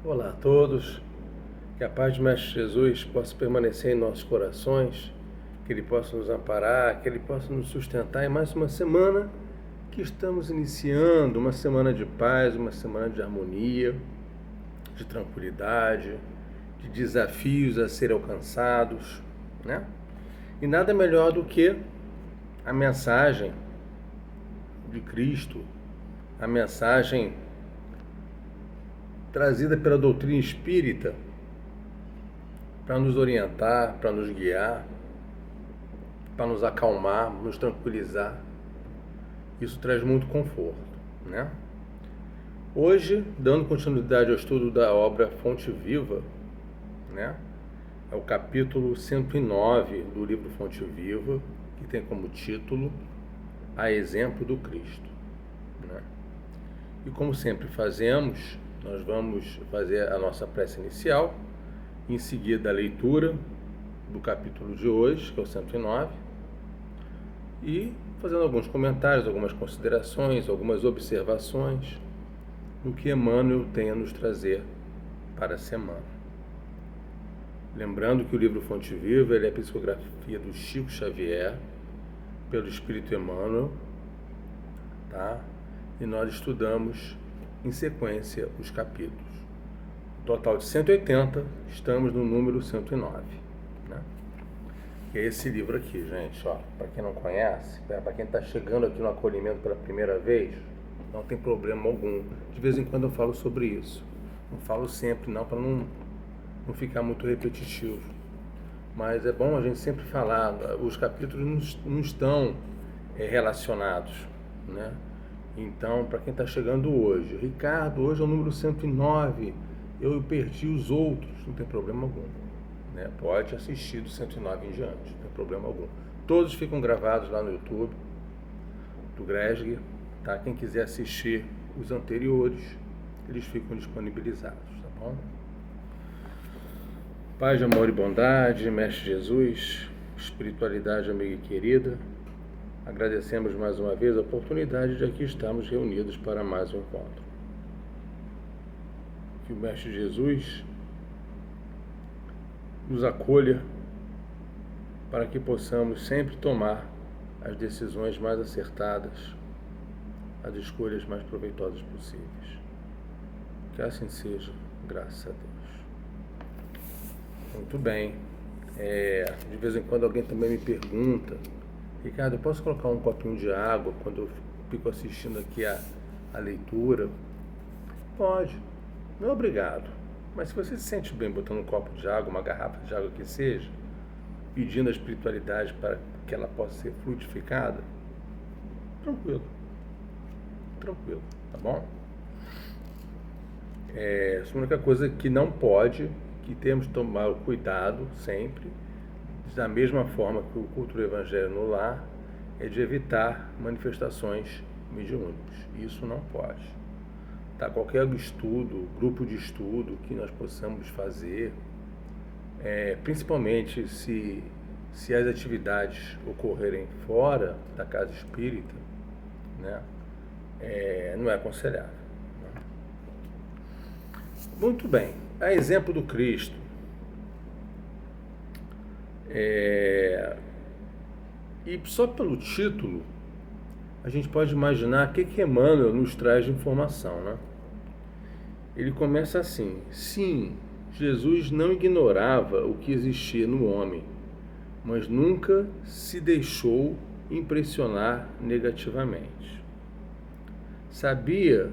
Olá a todos, que a paz do Mestre Jesus possa permanecer em nossos corações, que Ele possa nos amparar, que Ele possa nos sustentar em mais uma semana que estamos iniciando, uma semana de paz, uma semana de harmonia, de tranquilidade, de desafios a serem alcançados, né? E nada melhor do que a mensagem de Cristo, a mensagem trazida pela doutrina espírita, para nos orientar, para nos guiar, para nos acalmar, nos tranquilizar. Isso traz muito conforto, né? Hoje, dando continuidade ao estudo da obra Fonte Viva, né? É o capítulo 109 do livro Fonte Viva, que tem como título A Exemplo do Cristo, né? E como sempre fazemos, nós vamos fazer a nossa prece inicial, em seguida a leitura do capítulo de hoje, que é o 109, e fazendo alguns comentários, algumas considerações, algumas observações no que Emmanuel tem a nos trazer para a semana. Lembrando que o livro Fonte Viva ele é a psicografia do Chico Xavier, pelo Espírito Emmanuel, tá? E nós estudamos em sequência os capítulos. Total de 180, estamos no número 109, né? Que é esse livro aqui, gente, ó. Para quem não conhece, para quem está chegando aqui no acolhimento pela primeira vez, não tem problema algum. De vez em quando eu falo sobre isso. Não falo sempre, não, para não ficar muito repetitivo. Mas é bom a gente sempre falar. Os capítulos não estão relacionados, né? Então, para quem está chegando hoje, Ricardo, hoje é o número 109, eu perdi os outros, não tem problema algum, né? Pode assistir do 109 em diante, não tem problema algum. Todos ficam gravados lá no YouTube do Gresg, tá? Quem quiser assistir os anteriores, eles ficam disponibilizados, tá bom? Paz de amor e bondade, Mestre Jesus, espiritualidade amiga e querida, agradecemos mais uma vez a oportunidade de aqui estarmos reunidos para mais um encontro. Que o Mestre Jesus nos acolha para que possamos sempre tomar as decisões mais acertadas, as escolhas mais proveitosas possíveis. Que assim seja, graças a Deus. Muito bem. De vez em quando alguém também me pergunta: Ricardo, eu posso colocar um copinho de água quando eu fico assistindo aqui a leitura? Pode, não é obrigado. Mas se você se sente bem botando um copo de água, uma garrafa de água que seja, pedindo a espiritualidade para que ela possa ser frutificada, tranquilo, tá bom? A única coisa que não pode, que temos que tomar o cuidado sempre, da mesma forma que o culto do Evangelho no lar, é de evitar manifestações mediúnicas. Isso não pode. Tá? Qualquer estudo, grupo de estudo que nós possamos fazer, principalmente se as atividades ocorrerem fora da casa espírita, né, não é aconselhável. Né? Muito bem. A exemplo do Cristo, e só pelo título a gente pode imaginar o que Emmanuel nos traz de informação, né? Ele começa assim: sim, Jesus não ignorava o que existia no homem, mas nunca se deixou impressionar negativamente. Sabia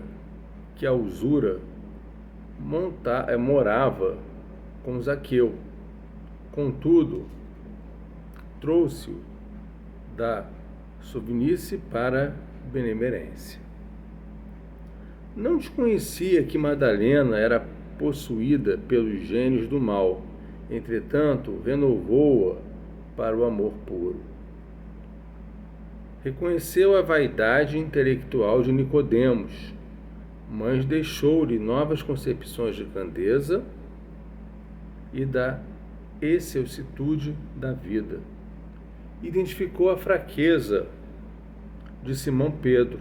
que a usura morava com Zaqueu, contudo, trouxe-o da submisse para benemerência. Não desconhecia que Madalena era possuída pelos gênios do mal, entretanto, renovou-a para o amor puro. Reconheceu a vaidade intelectual de Nicodemos, mas deixou-lhe novas concepções de grandeza e da excelsitude da vida. Identificou a fraqueza de Simão Pedro,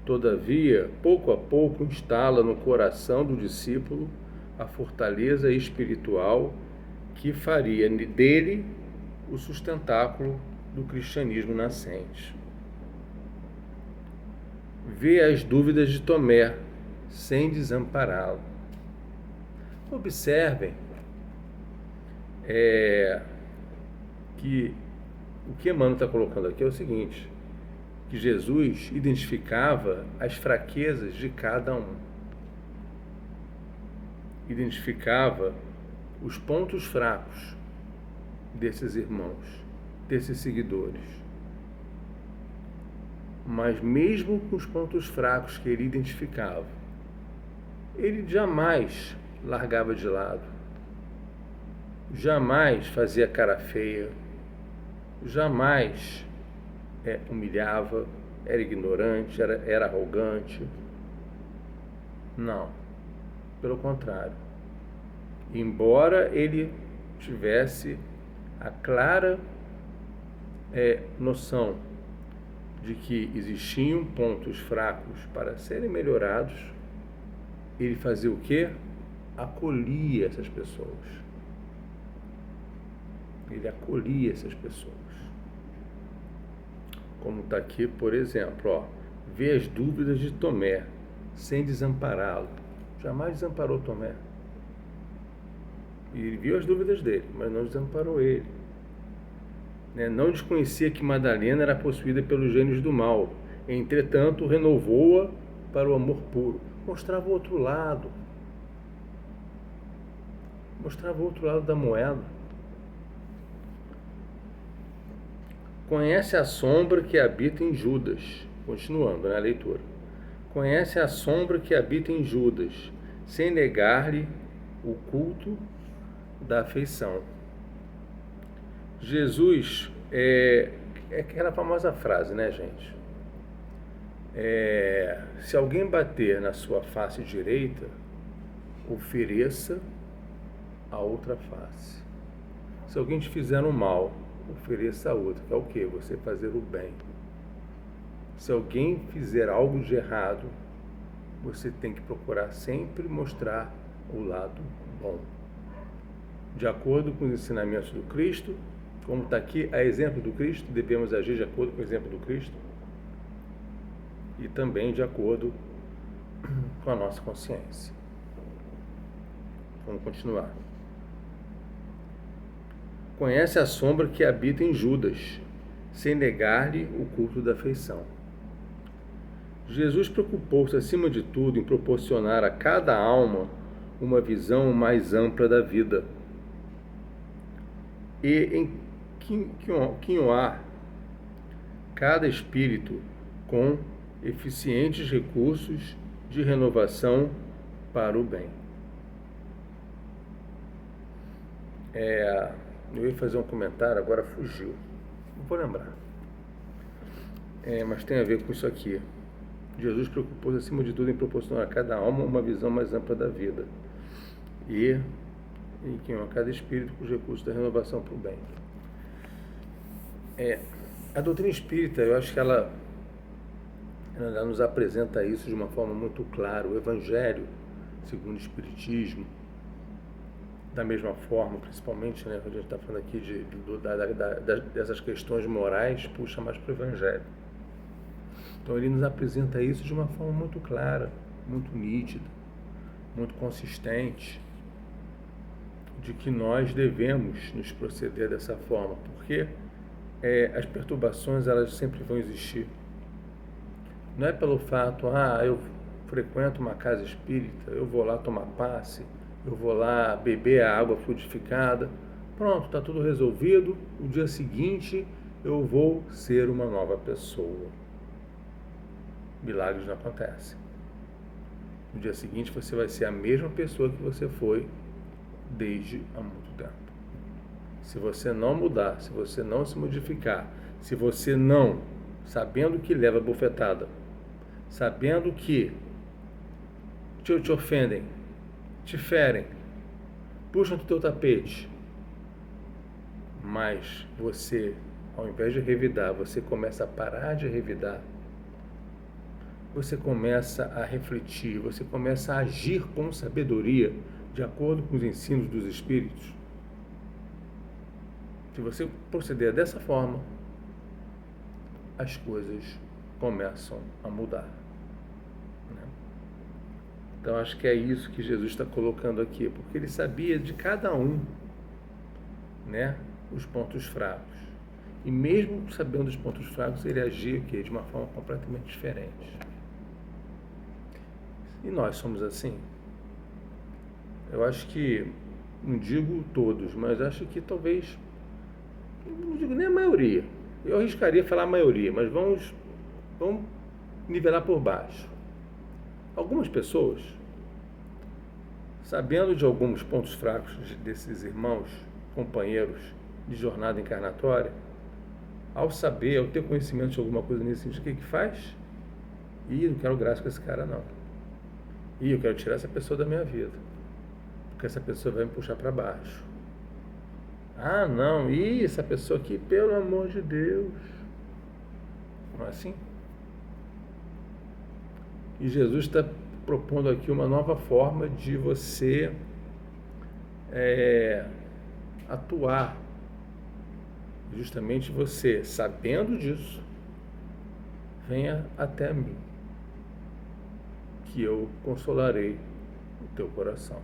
Todavia, pouco a pouco instala no coração do discípulo a fortaleza espiritual que faria dele o sustentáculo do cristianismo nascente. Vê as dúvidas de Tomé, sem desampará-lo. Observem que o que Emmanuel está colocando aqui é o seguinte, que Jesus identificava as fraquezas de cada um. Identificava os pontos fracos desses irmãos, desses seguidores. Mas mesmo com os pontos fracos que ele identificava, ele jamais largava de lado, jamais fazia cara feia, jamais humilhava, era ignorante, era arrogante. Não, pelo contrário. Embora ele tivesse a clara noção de que existiam pontos fracos para serem melhorados, ele fazia o quê? Acolhia essas pessoas. Ele acolhia essas pessoas. Como está aqui, por exemplo, vê as dúvidas de Tomé, sem desampará-lo. Jamais desamparou Tomé. E ele viu as dúvidas dele, mas não desamparou ele. Não desconhecia que Madalena era possuída pelos gênios do mal. Entretanto, renovou-a para o amor puro. Mostrava o outro lado. Mostrava o outro lado da moeda. Conhece a sombra que habita em Judas. Continuando na leitura. Conhece a sombra que habita em Judas, sem negar-lhe o culto da afeição. Jesus, é aquela famosa frase, né, gente? Se alguém bater na sua face direita, ofereça a outra face. Se alguém te fizer um mal, ofereça a outra, que é o quê? Você fazer o bem. Se alguém fizer algo de errado, você tem que procurar sempre mostrar o lado bom. De acordo com os ensinamentos do Cristo, como está aqui, a exemplo do Cristo, devemos agir de acordo com o exemplo do Cristo e também de acordo com a nossa consciência. Vamos continuar. Conhece a sombra que habita em Judas, sem negar-lhe o culto da afeição. Jesus preocupou-se, acima de tudo, em proporcionar a cada alma uma visão mais ampla da vida e em quinhoar cada espírito com eficientes recursos de renovação para o bem. Eu ia fazer um comentário, agora fugiu. Não vou lembrar. Mas tem a ver com isso aqui. Jesus preocupou-se, acima de tudo, em proporcionar a cada alma uma visão mais ampla da vida e em quinhoar cada espírito com os recursos da renovação para o bem. A doutrina espírita, eu acho que ela nos apresenta isso de uma forma muito clara. O Evangelho, segundo o Espiritismo, da mesma forma, principalmente, quando a gente está falando aqui dessas questões morais, puxa mais para o Evangelho. Então ele nos apresenta isso de uma forma muito clara, muito nítida, muito consistente, de que nós devemos nos proceder dessa forma, porque as perturbações, elas sempre vão existir. Não é pelo fato, eu frequento uma casa espírita, eu vou lá tomar passe, eu vou lá beber a água fluidificada, pronto, está tudo resolvido, o dia seguinte eu vou ser uma nova pessoa. Milagres não acontecem. No dia seguinte você vai ser a mesma pessoa que você foi desde há muito tempo. Se você não mudar, se você não se modificar, se você não, sabendo que leva bofetada, sabendo que te ofendem, te ferem, puxam do teu tapete, mas você, ao invés de revidar, você começa a parar de revidar, você começa a refletir, você começa a agir com sabedoria de acordo com os ensinos dos Espíritos, se você proceder dessa forma, as coisas começam a mudar. Então, acho que é isso que Jesus está colocando aqui, porque ele sabia de cada um, né, os pontos fracos. E mesmo sabendo os pontos fracos, ele agia aqui de uma forma completamente diferente. E nós somos assim? Eu acho que, não digo todos, mas acho que talvez, não digo nem a maioria, eu arriscaria falar a maioria, mas vamos nivelar por baixo. Algumas pessoas, sabendo de alguns pontos fracos desses irmãos, companheiros de jornada encarnatória, ao saber, ao ter conhecimento de alguma coisa nesse sentido, o que faz? Não quero graça com esse cara, não. Eu quero tirar essa pessoa da minha vida, porque essa pessoa vai me puxar para baixo. Não, essa pessoa aqui, pelo amor de Deus. Não é assim? E Jesus está propondo aqui uma nova forma de você atuar. Justamente você, sabendo disso, venha até mim, que eu consolarei o teu coração.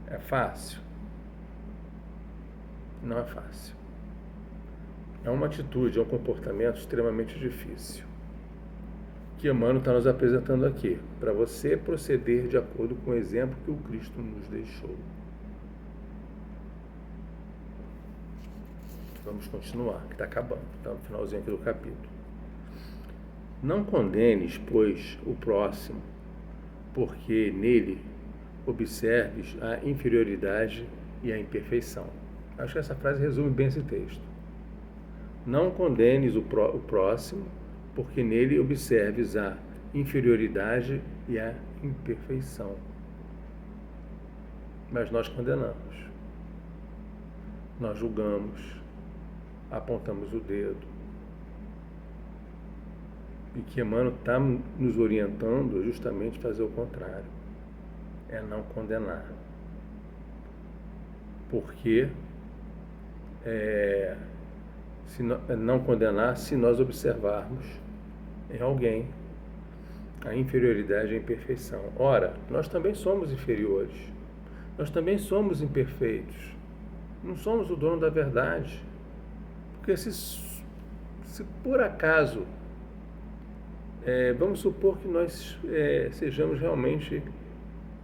É fácil? Não é fácil. É uma atitude, é um comportamento extremamente difícil, que Emmanuel está nos apresentando aqui, para você proceder de acordo com o exemplo que o Cristo nos deixou. Vamos continuar, que está acabando, está no finalzinho aqui do capítulo. Não condenes, pois, o próximo, porque nele observes a inferioridade e a imperfeição. Acho que essa frase resume bem esse texto. Não condenes o próximo, porque nele observes a inferioridade e a imperfeição. Mas nós condenamos, nós julgamos, apontamos o dedo. E que Emmanuel está nos orientando justamente a fazer o contrário, é não condenar. Porque não condenar se nós observarmos em alguém a inferioridade e a imperfeição. Ora, nós também somos inferiores, nós também somos imperfeitos, não somos o dono da verdade. Porque se por acaso, vamos supor que nós sejamos realmente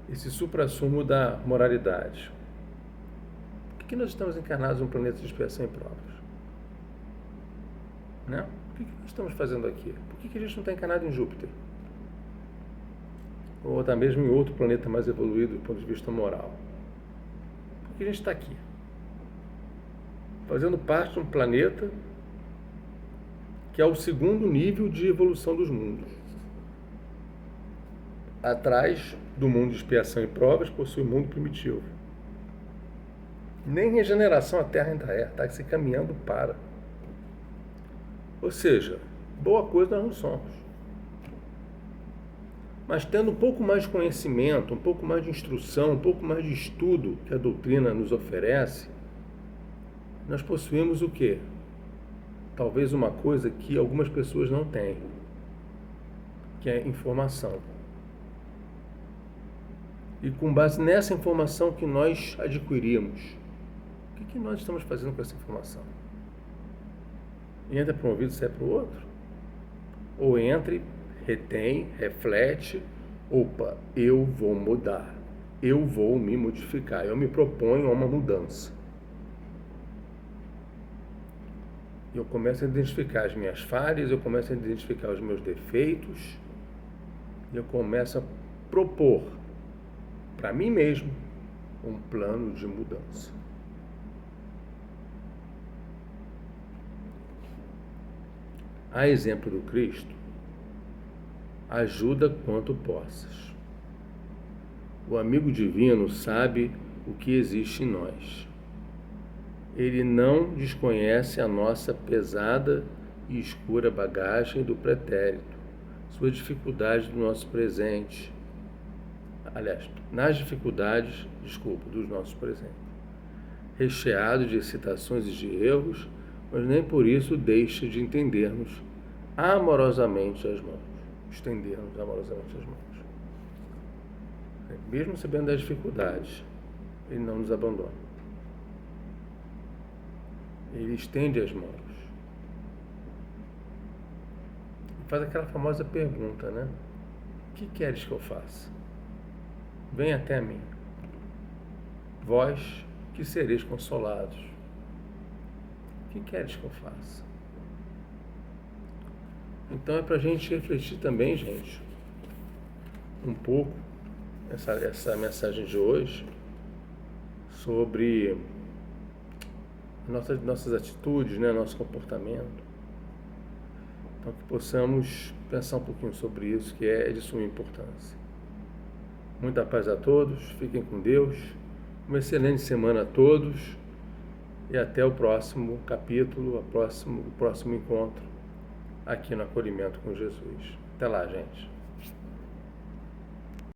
esse suprassumo da moralidade. Por que nós estamos encarnados num planeta de expiação e provas? Né? O que nós estamos fazendo aqui? Por que a gente não está encarnado em Júpiter? Ou até mesmo em outro planeta mais evoluído do ponto de vista moral? Por que a gente está aqui? Fazendo parte de um planeta que é o segundo nível de evolução dos mundos. Atrás do mundo de expiação e provas, possui o mundo primitivo. Nem regeneração a Terra ainda está se caminhando para. Ou seja, boa coisa nós não somos. Mas tendo um pouco mais de conhecimento, um pouco mais de instrução, um pouco mais de estudo que a doutrina nos oferece, nós possuímos o quê? Talvez uma coisa que algumas pessoas não têm, que é informação. E com base nessa informação que nós adquirimos, o que nós estamos fazendo com essa informação? Entra para um ouvido e sai para o outro? Ou entre, retém, reflete, opa, eu vou mudar, eu vou me modificar, eu me proponho a uma mudança. Eu começo a identificar as minhas falhas, eu começo a identificar os meus defeitos, e eu começo a propor para mim mesmo um plano de mudança. A exemplo do Cristo, ajuda quanto possas. O amigo divino sabe o que existe em nós. Ele não desconhece a nossa pesada e escura bagagem do pretérito, sua dificuldade do nosso presente. aliás, nas dificuldades, dos nossos presentes, recheado de excitações e de erros, mas nem por isso deixa de entendermos amorosamente as mãos, estendermos amorosamente as mãos. Mesmo sabendo das dificuldades, ele não nos abandona. Ele estende as mãos. E faz aquela famosa pergunta, né? O que queres que eu faça? Vem até mim. Vós que sereis consolados. O que queres que eu faça? Então é para a gente refletir também, gente, um pouco essa mensagem de hoje sobre nossas atitudes, né, nosso comportamento. Então que possamos pensar um pouquinho sobre isso, que é de suma importância. Muita paz a todos, fiquem com Deus, uma excelente semana a todos e até o próximo capítulo, o próximo encontro aqui no Acolhimento com Jesus. Até lá, gente.